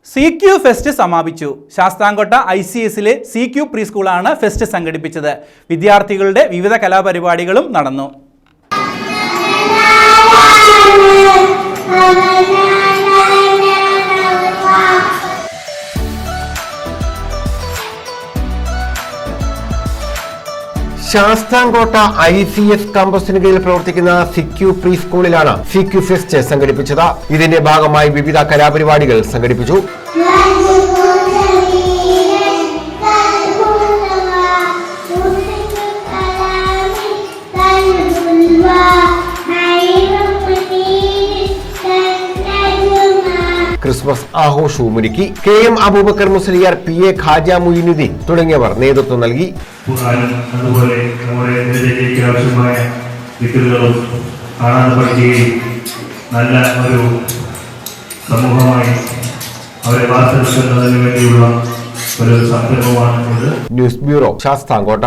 CQ fest സമാപിച്ചു. Sasthamkotta ICSലെ CQ pre സ്കൂളാണ് fest സംഘടിപ്പിച്ചത്. വിദ്യാർത്ഥികളുടെ വിവിധ കലാപരിപാടികളും നടന്നു. ശാസ്താംകോട്ട ICS കാമ്പസിന് കീഴിൽ പ്രവർത്തിക്കുന്ന CQ പ്രീ സ്കൂളിലാണ് CQ ഫെസ്റ്റ് സംഘടിപ്പിച്ചത്. ഇതിന്റെ ഭാഗമായി വിവിധ കലാപരിപാടികൾ സംഘടിപ്പിച്ചു. ക്രിസ്മസ് ആഘോഷവും ഒരുക്കി. KM അബൂബക്കർ മുസ്ലിയാർ, PA ഖാജ മുയിനുദ്ദീൻ തുടങ്ങിയവർ നേതൃത്വം നൽകി. അതുപോലെ നമ്മുടെ ഇതിലേക്ക് ആവശ്യമായ വിത്തുകളും കാണാതെ പഠിക്കുകയും നല്ല ഒരു സമൂഹമായി അവരെ വാർത്തെടുക്കുന്നതിന് വേണ്ടിയുള്ള ഒരു സംരംഭമാണ് ഇത്. News bureau, Sasthamkotta.